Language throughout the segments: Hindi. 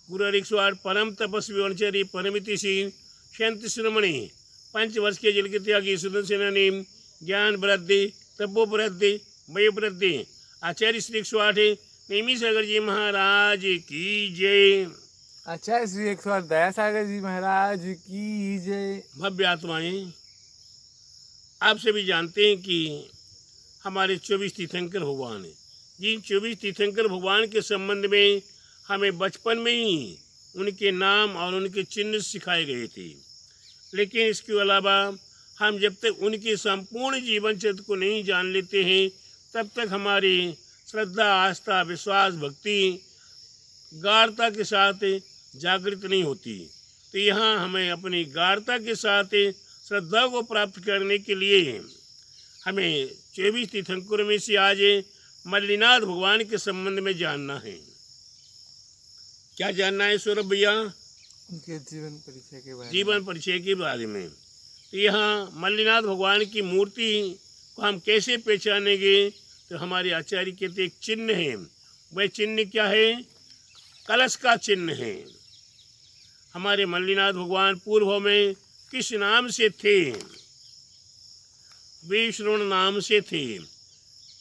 गुरु 108 परम तपस्वी वनचरी परमिति शील शांत श्रमणी 5 वर्ष के जल के त्यागी सुदन सेनानी ज्ञान वृद्धि तपो वृद्धि वय वृद्धि आचार्य श्री 108 नेमी सागर जी महाराज की जय। आचार्य श्री 108 दया सागर जी महाराज की जय। भव्य आत्माएं, आप सभी जानते हैं कि हमारे 24 तीर्थंकर भगवान हैं। जिन 24 तीर्थंकर भगवान के संबंध में हमें बचपन में ही उनके नाम और उनके चिन्ह सिखाए गए थे, लेकिन इसके अलावा हम जब तक उनके संपूर्ण जीवन चरित्र को नहीं जान लेते हैं तब तक हमारी श्रद्धा, आस्था, विश्वास, भक्ति गाढ़ता के साथ जागृत नहीं होती। तो यहाँ हमें अपनी गाढ़ता के साथ श्रद्धा को प्राप्त करने के लिए हमें 24 तीर्थंकर में से आज मल्लिनाथ भगवान के संबंध में जानना है। क्या जानना है सौरभ भैया? उनके जीवन परिचय के बारे में। तो यहाँ मल्लिनाथ भगवान की मूर्ति को हम कैसे पहचानेंगे? तो हमारे आचार्य कहते एक चिन्ह है। वह चिन्ह क्या है? कलश का चिन्ह है। हमारे मल्लिनाथ भगवान पूर्व में किस नाम से थे? विष्णु नाम से थे।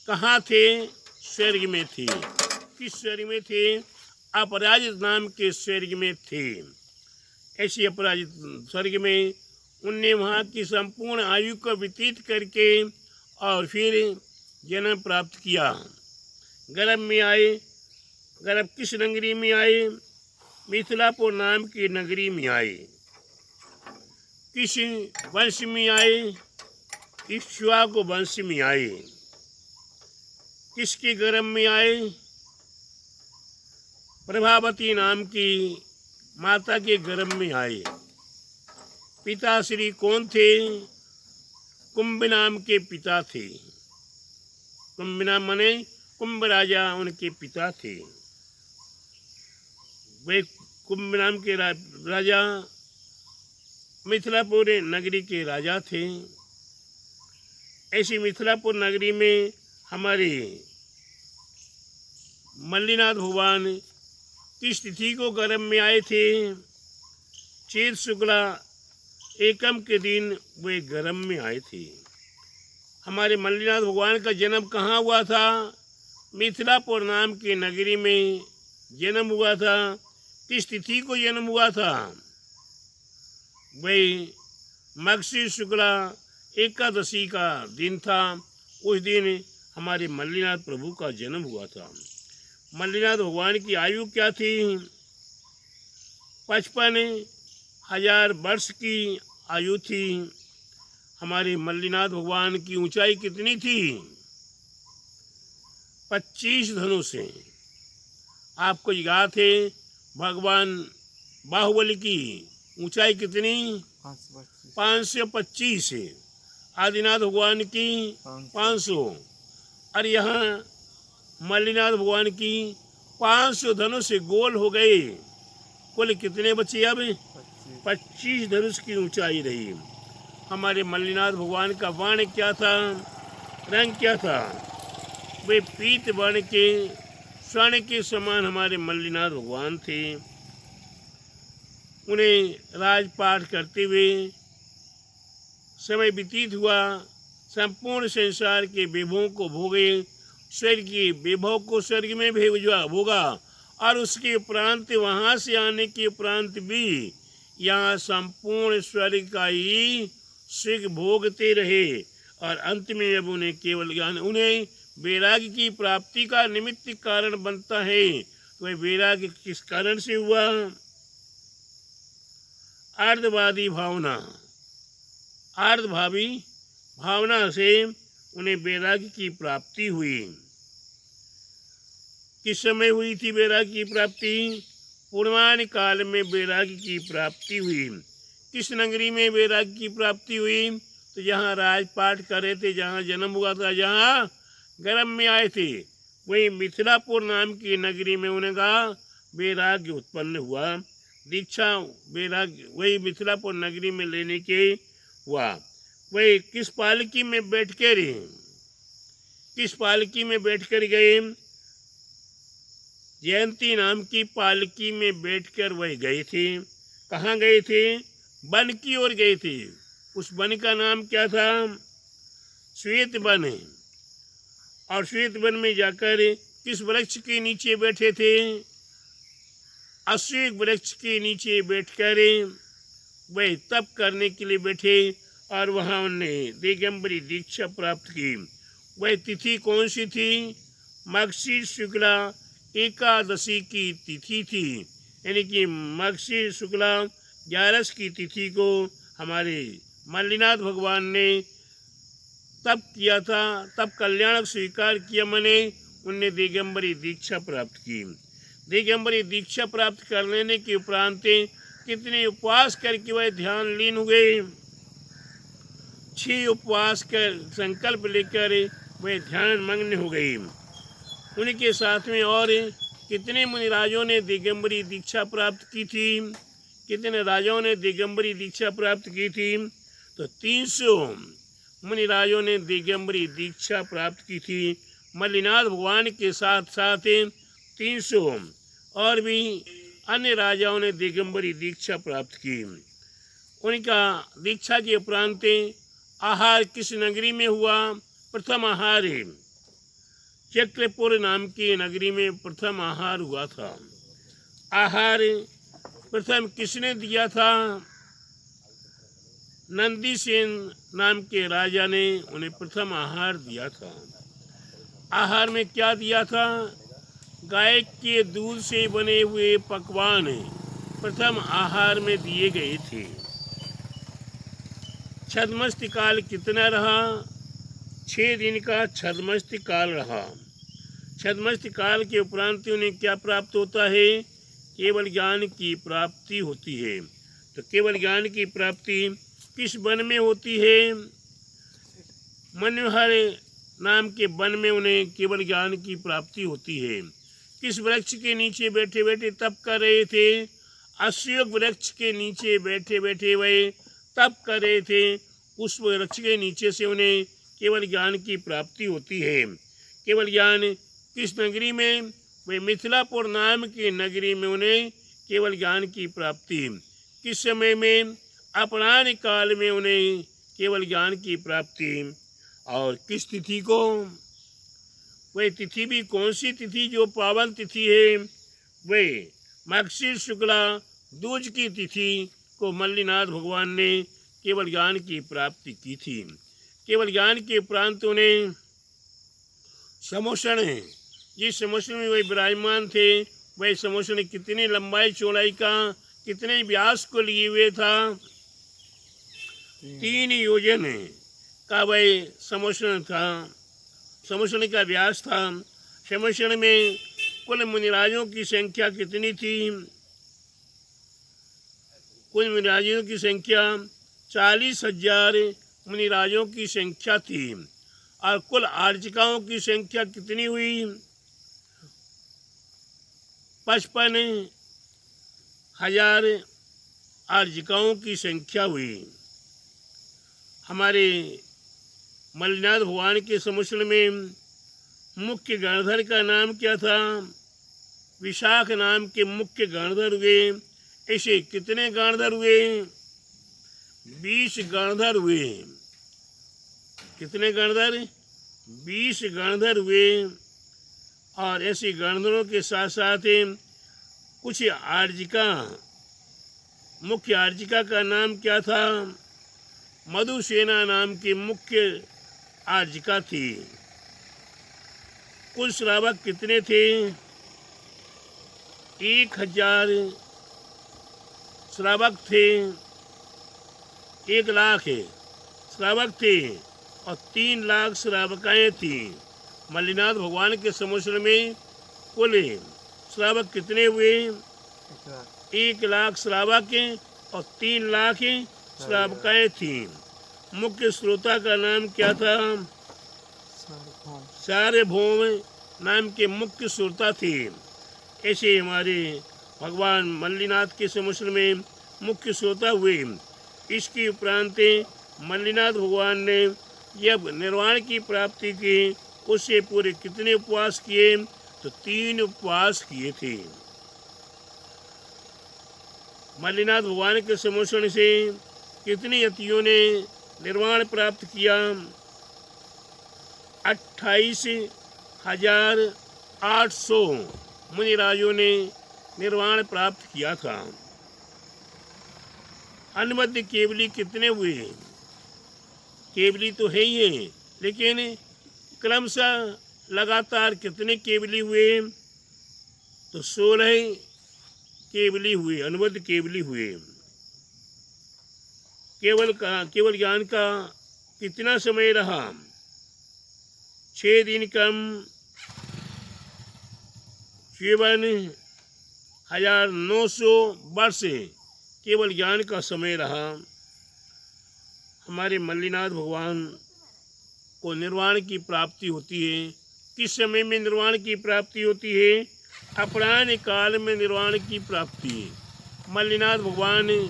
कहाँ थे? स्वर्ग में थे। किस स्वर्ग में थे? अपराजित नाम के स्वर्ग में थे। ऐसी अपराजित स्वर्ग में उनने वहाँ की संपूर्ण आयु को व्यतीत करके और फिर जन्म प्राप्त किया। गर्भ में आए। गर्भ किस नगरी में आए? मिथिलापुर नाम की नगरी में आए। किस वंश में आए? इक्ष्वाकु वंश में आए। किसके गर्भ में आए? प्रभावती नाम की माता के गर्भ में आए। पिता श्री कौन थे? कुंभ नाम के पिता थे। कुंभ नाम माने कुंभ राजा उनके पिता थे। वे कुंभ नाम के राजा मिथिलापुर नगरी के राजा थे। ऐसी मिथिलापुर नगरी में हमारे मल्लिनाथ भगवान किस तिथि को गर्भ में आए थे? चैत शुक्ला एकम के दिन वे गर्भ में आए थे। हमारे मल्लिनाथ भगवान का जन्म कहाँ हुआ था? मिथिलापुर नाम की नगरी में जन्म हुआ था। किस तिथि को जन्म हुआ था? वही मगशी शुक्ला एकादशी का दिन था। उस दिन हमारे मल्लिनाथ प्रभु का जन्म हुआ था। मल्लिनाथ भगवान की आयु क्या थी? 55,000 वर्ष की आयु थी। हमारे मल्लिनाथ भगवान की ऊंचाई कितनी थी? 25 धनुष है। आपको याद है भगवान बाहुबली की ऊंचाई कितनी? 525 है। आदिनाथ भगवान की 500। और यहाँ मल्लिनाथ भगवान की 500 धनुष गोल हो गए। कुल कितने बचे? अब 25 धनुष की ऊंचाई रही। हमारे मल्लिनाथ भगवान का वर्ण क्या था? रंग क्या था? वे पीत वर्ण के स्वर्ण के समान हमारे मल्लिनाथ भगवान थे। उन्हें राजपाट करते हुए समय व्यतीत हुआ। संपूर्ण संसार के विभवों को भोगे। स्वर्ग के विभव को स्वर्ग में भोगा और उसके उपरांत वहाँ से आने के उपरांत भी यहाँ संपूर्ण स्वर्ग का ही सुख भोगते रहे। और अंत में अब उन्हें केवल ज्ञान, उन्हें वैराग्य की प्राप्ति का निमित्त कारण बनता है। तो वह वैराग्य किस कारण से हुआ? आर्धवादी भावना, आर्धभावी भावना से उन्हें वैराग्य की प्राप्ति हुई। किस समय हुई थी वैराग्य की प्राप्ति? पूर्वान काल में वैराग्य की प्राप्ति हुई। किस नगरी में वैराग्य की प्राप्ति हुई? तो जहाँ राजपाट कर रहे थे, जहाँ जन्म हुआ था, जहाँ गर्भ में आए थे, वही मिथिलापुर नाम की नगरी में उनका वैराग्य उत्पन्न हुआ। दीक्षा वैराग्य वही मिथिलापुर नगरी में लेने के हुआ। वही किस पालकी में बैठकर गए? जयंती नाम की पालकी में बैठकर वह गए थे। कहाँ गए थे? वन की ओर गए थे। उस वन का नाम क्या था? श्वेत वन। और श्वेत वन में जाकर किस वृक्ष के नीचे बैठे थे? अश्वेत वृक्ष के नीचे बैठकर वह तप करने के लिए बैठे और वहाँ उन्होंने दिगंबरी दीक्षा प्राप्त की। वह तिथि कौन सी थी? माघशीर शुक्ला एकादशी की तिथि थी, यानी कि माघशीर शुक्ला 11 की तिथि को हमारे मल्लिनाथ भगवान ने तप किया था। तब कल्याण स्वीकार किया, मैंने उनने दिगंबरी दीक्षा प्राप्त की। दिगंबरी दीक्षा प्राप्त कर लेने के उपरांत कितने उपवास करके वह ध्यान लीन हुए? 6 उपवास कर संकल्प लेकर वह ध्यान मग्न हो गई। उनके साथ में और कितने मुनिराजों ने दिगंबरी दीक्षा प्राप्त की थी? कितने राजाओं ने दिगंबरी दीक्षा प्राप्त की थी? तो 300 मुनिराजों ने दिगंबरी दीक्षा प्राप्त की थी। मल्लिनाथ भगवान के साथ साथ 300 और भी अन्य राजाओं ने दिगंबरी दीक्षा प्राप्त की। उनका दीक्षा के उपरांत आहार किस नगरी में हुआ? प्रथम आहार चक्रपुर नाम की नगरी में प्रथम आहार हुआ था। आहार प्रथम किसने दिया था? नंदीसेन नाम के राजा ने उन्हें प्रथम आहार दिया था। आहार में क्या दिया था? गाय के दूध से बने हुए पकवान प्रथम आहार में दिए गए थे। छद्मस्ती काल कितना रहा? 6 दिन का छद्मस्ती काल रहा। छद्मस्ती काल के उपरांत उन्हें क्या प्राप्त होता है? केवल ज्ञान की प्राप्ति होती है। तो केवल ज्ञान की प्राप्ति किस वन में होती है? मनोहर नाम के वन में उन्हें केवल ज्ञान की प्राप्ति होती है। किस वृक्ष के नीचे बैठे बैठे तप कर रहे थे? अश्वत्थ वृक्ष के नीचे बैठे बैठे वे तप कर रहे थे। उस वृक्ष के नीचे से उन्हें केवल ज्ञान की प्राप्ति होती है। केवल ज्ञान किस नगरी में? वे मिथिलापुर नाम की नगरी में उन्हें केवल ज्ञान की प्राप्ति। किस समय में? अपराह्न काल में उन्हें केवल ज्ञान की प्राप्ति। और किस तिथि को? वह तिथि भी कौन सी तिथि जो पावन तिथि है? वे माघशीर शुक्ला दूज की तिथि को मल्लिनाथ भगवान ने केवल ज्ञान की प्राप्ति की थी। केवल ज्ञान के उपरांत उन्हें समोषण जिस समोषण में वे विराजमान थे, वह समोषण कितनी लंबाई चौड़ाई का, कितने व्यास को लिए हुए था? 3 योजन का वह समोषण था। समोषण का व्यास था। समोषण में कुल मुनिराजों की संख्या कितनी थी? कुल मुनिराजों की संख्या 40,000 मुनिराजों की संख्या थी। और कुल आर्जिकाओं की संख्या कितनी हुई? 55,000 आर्जिकाओं की संख्या हुई। हमारे मल्लिनाथ भगवान के समोषण में मुख्य गणधर का नाम क्या था? विशाख नाम के मुख्य गणधर हुए। ऐसे कितने गणधर हुए? 20 गणधर हुए। कितने गणधर? 20 गणधर हुए। और ऐसे गणधरों के साथ साथ कुछ आर्जिका, मुख्य आर्जिका का नाम क्या था? मधुसेना नाम की मुख्य आर्जिका थी। कुल श्रावक कितने थे? 1000 श्रावक थे। 1 लाख श्रावक थे और 3 लाख श्रावकाएँ थीं। मल्लिनाथ भगवान के समोषण में कुल श्रावक कितने हुए? 1 लाख श्रावक और 3 लाख श्रावकाएँ थीं। मुख्य श्रोता का नाम क्या था? सार्वभौम नाम के मुख्य श्रोता थे। ऐसे हमारे भगवान मल्लिनाथ के समोषण में मुख्य श्रोता हुए। इसके उपरांत मल्लिनाथ भगवान ने जब निर्वाण की प्राप्ति की, उससे पूरे कितने उपवास किए? तो तो 3 उपवास किए थे। मल्लिनाथ भगवान के समोषण से कितने यतियों ने निर्वाण प्राप्त किया? 28,800 मुनिराजों ने निर्वाण प्राप्त किया था। अनवद्य केवली कितने हुए? केवली तो है ही है, लेकिन क्रमशः लगातार कितने केवली हुए? तो 16 केवली हुए, अनवद्य केवली हुए। केवल ज्ञान का कितना समय रहा? 6 दिन कम 57,900 वर्ष केवल ज्ञान का समय रहा। हमारे मल्लिनाथ भगवान को निर्वाण की प्राप्ति होती है। किस समय में निर्वाण की प्राप्ति होती है? अपराह्न काल में निर्वाण की प्राप्ति। मल्लिनाथ भगवान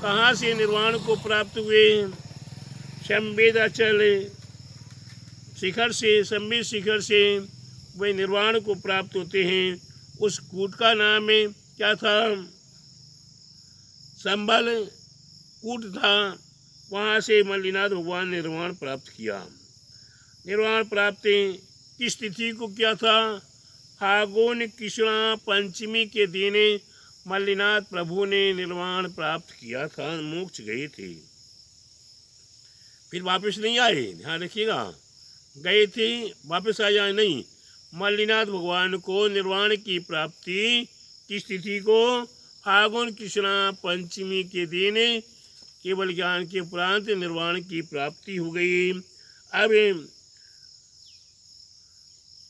कहाँ से निर्वाण को प्राप्त हुए? संवेदाचल शिखर से, संवेद शिखर से वे निर्वाण को प्राप्त होते हैं। उस कूट का नाम क्या था? संबल कूट था। वहाँ से मल्लिनाथ भगवान ने निर्वाण प्राप्त किया। निर्वाण प्राप्ति किस तिथि को किया था? फागुन कृष्णा पंचमी के दिन मल्लिनाथ प्रभु ने निर्वाण प्राप्त किया था, मोक्ष गए थे। फिर वापस नहीं आए, ध्यान रखिएगा। गए थे, वापस आ जाए नहीं। मल्लिनाथ भगवान को निर्वाण की प्राप्ति किस तिथि को? फागुन कृष्णा पंचमी के दिन केवल ज्ञान के उपरांत निर्वाण की प्राप्ति हो गई। अब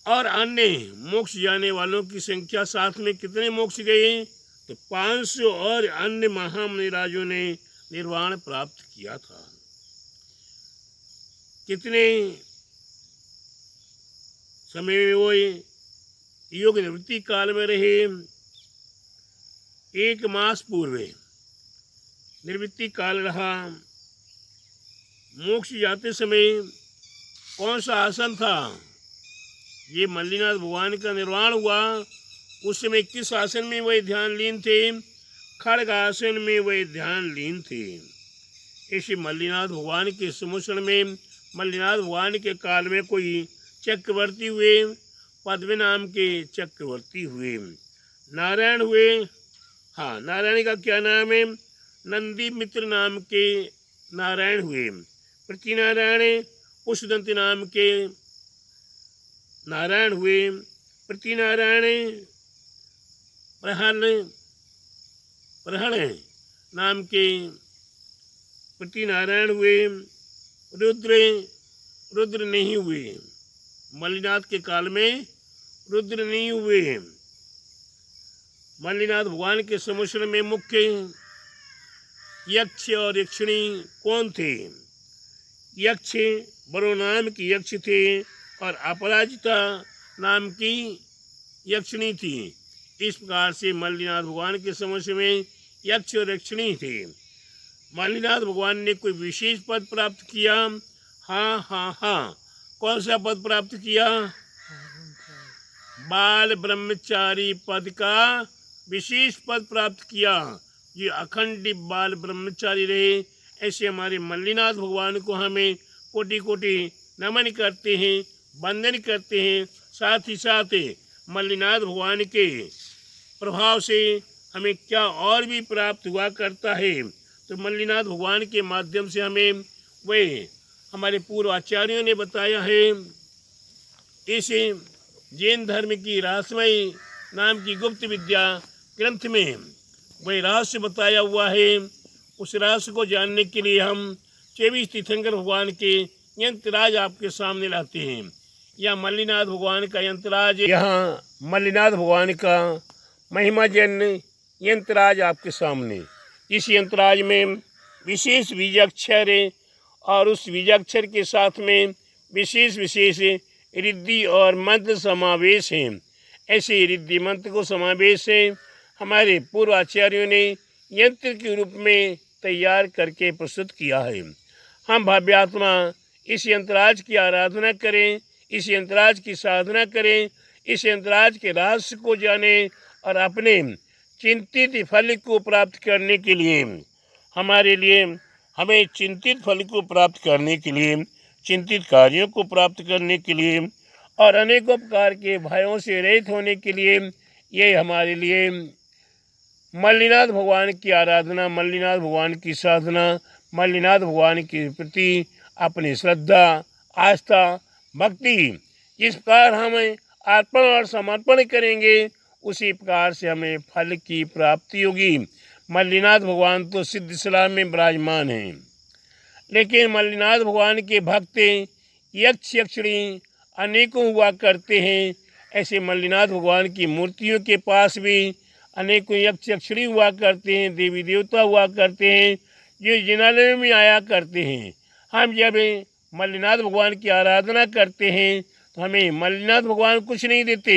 और अन्य मोक्ष जाने वालों की संख्या साथ में कितने मोक्ष गए? तो 500 और अन्य महामुनिराजों ने निर्वाण प्राप्त किया था। कितने समय में वो योग निवृत्ति काल में रहे? 1 मास पूर्व निवृत्ति काल रहा। मोक्ष जाते समय कौन सा आसन था? ये मल्लिनाथ भगवान का निर्वाण हुआ, उस समय किस आसन में वह ध्यान लीन थे? खड़ग आसन में वह ध्यान लीन थे। इसी मल्लिनाथ भगवान के समोषण में मल्लिनाथ भगवान के काल में कोई चक्रवर्ती हुए, पद्म नाम के चक्रवर्ती हुए। नारायण हुए, हाँ, नारायण का क्या नाम है? नंदी मित्र नाम के नारायण हुए। प्रतिनारायण पुष्पदंत नाम के नारायण हुए। प्रतिनारायण प्रहण नाम के प्रतिनारायण हुए। रुद्र नहीं हुए। मल्लिनाथ के काल में रुद्र नहीं हुए। मल्लिनाथ भगवान के समोषण में मुख्य यक्ष और यक्षिणी कौन थे? यक्ष बरो नाम की यक्ष थे और अपराजिता नाम की यक्षिणी थी। इस प्रकार से मल्लिनाथ भगवान के समोषण में यक्ष और यक्षिणी थे। मल्लिनाथ भगवान ने कोई विशेष पद प्राप्त किया? हाँ, कौन सा पद प्राप्त किया? बाल ब्रह्मचारी पद का विशेष पद प्राप्त किया। ये अखंड बाल ब्रह्मचारी रहे। ऐसे हमारे मल्लिनाथ भगवान को हमें कोटि कोटि नमन करते हैं, वंदन करते हैं। साथ ही साथ मल्लिनाथ भगवान के प्रभाव से हमें क्या और भी प्राप्त हुआ करता है? तो मल्लिनाथ भगवान के माध्यम से हमें वे हमारे पूर्व आचार्यों ने बताया है। इस जैन धर्म की रहस्यमय नाम की गुप्त विद्या ग्रंथ में वही रहस्य बताया हुआ है। उस रहस्य को जानने के लिए हम 24 तीर्थंकर भगवान के यंत्रराज आपके सामने लाते हैं। यह मल्लिनाथ भगवान का यंत्रराज, यहाँ मल्लिनाथ भगवान का महिमाजन यंत्रराज आपके सामने। इस यंत्रराज में विशेष बीजाक्षर और उस बीजाक्षर के साथ में विशेष रिद्धि और मंत्र समावेश हैं। ऐसे रिद्धि मंत्र को समावेश है हमारे पूर्व आचार्यों ने यंत्र के रूप में तैयार करके प्रस्तुत किया है। हम भव्यात्मा इस यंत्रराज की आराधना करें, इस यंत्रराज की साधना करें, इस अंतराज के रहस्य को जाने और अपने चिंतित फल को प्राप्त करने के लिए हमें चिंतित फल को प्राप्त करने के लिए, चिंतित कार्यों को प्राप्त करने के लिए और अनेकों प्रकार के भयों से रहित होने के लिए ये हमारे लिए मल्लिनाथ भगवान की आराधना, मल्लिनाथ भगवान की साधना, मल्लिनाथ भगवान के प्रति अपनी श्रद्धा, आस्था, भक्ति जिस प्रकार हमें अर्पण और समर्पण करेंगे उसी प्रकार से हमें फल की प्राप्ति होगी। मल्लिनाथ भगवान तो सिद्धशिला में विराजमान हैं, लेकिन मल्लिनाथ भगवान के भक्त यक्ष यक्षिणी अनेकों हुआ करते हैं। ऐसे मल्लिनाथ भगवान की मूर्तियों के पास भी अनेकों यक्ष यक्षिणी हुआ करते हैं, देवी देवता हुआ करते हैं जो जिनालय में आया करते हैं। हम जब मल्लिनाथ भगवान की आराधना करते हैं तो हमें मल्लिनाथ भगवान कुछ नहीं देते।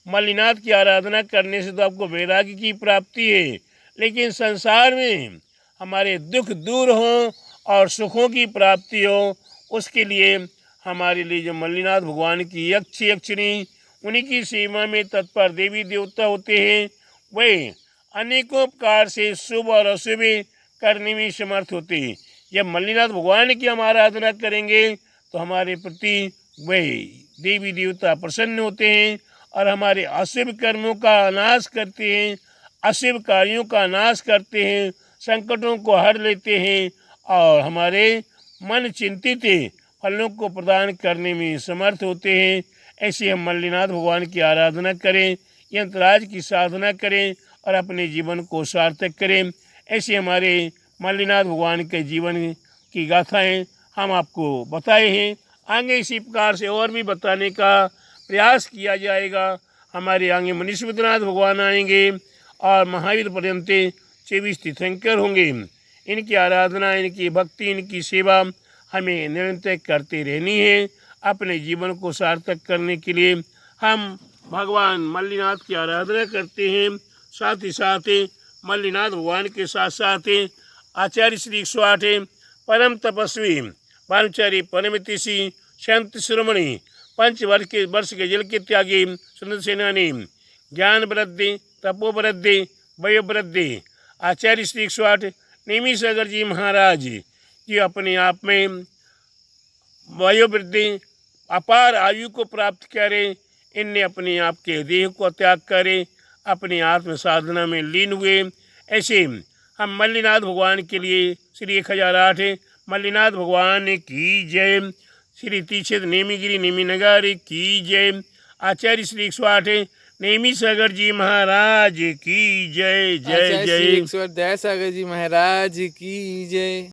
मल्लिनाथ की आराधना करने से तो आपको वैराग्य की प्राप्ति है, लेकिन संसार में हमारे दुख दूर हों और सुखों की प्राप्ति हो उसके लिए हमारे लिए जो मल्लिनाथ भगवान की यक्ष यक्षिणी उन्हीं की सेवा में तत्पर देवी देवता होते हैं, वे अनेकों प्रकार से शुभ और अशुभ करने में समर्थ होते हैं। जब मल्लिनाथ भगवान की हम आराधना करेंगे तो हमारे प्रति वे देवी देवता प्रसन्न होते हैं और हमारे अशुभ कर्मों का नाश करते हैं, अशुभ कार्यों का नाश करते हैं, संकटों को हर लेते हैं और हमारे मन चिंतित फलों को प्रदान करने में समर्थ होते हैं। ऐसे हम मल्लिनाथ भगवान की आराधना करें, यंत्रराज की साधना करें और अपने जीवन को सार्थक करें। ऐसे हमारे मल्लिनाथ भगवान के जीवन की गाथाएं हम आपको बताए हैं। आगे इसी प्रकार से और भी बताने का प्रयास किया जाएगा। हमारे आगे मनीषनाथ भगवान आएंगे और महावीर पर्यंत 24 तीर्थंकर होंगे। इनकी आराधना, इनकी भक्ति, इनकी सेवा हमें निरंतर करते रहनी है। अपने जीवन को सार्थक करने के लिए हम भगवान मल्लिनाथ की आराधना करते हैं। साथ ही साथ मल्लिनाथ भगवान के साथ साथ आचार्य श्री 108 परम तपस्वी ब्रह्मचारी परमतिषि संत शिरोमणि वर्ष के जल के त्यागी सुंदर सेनानी ज्ञान वृद्धि तपो वृद्धि वयो वृद्धि आचार्य श्री 108 नेमी सागर जी महाराज जी अपने आप में वयोवृद्धि अपार आयु को प्राप्त करें। इनने अपने आप के देह को त्याग करे, अपनी आत्म साधना में लीन हुए। ऐसे हम मल्लिनाथ भगवान के लिए श्री 1008 मल्लिनाथ भगवान की जय। श्री तीक्षित नेमीगिरी नेमी नगारी की जय। आचार्य श्री 108 नेमी सागर जी महाराज की जय। जय जय। श्री 108 सागर जी महाराज की जय।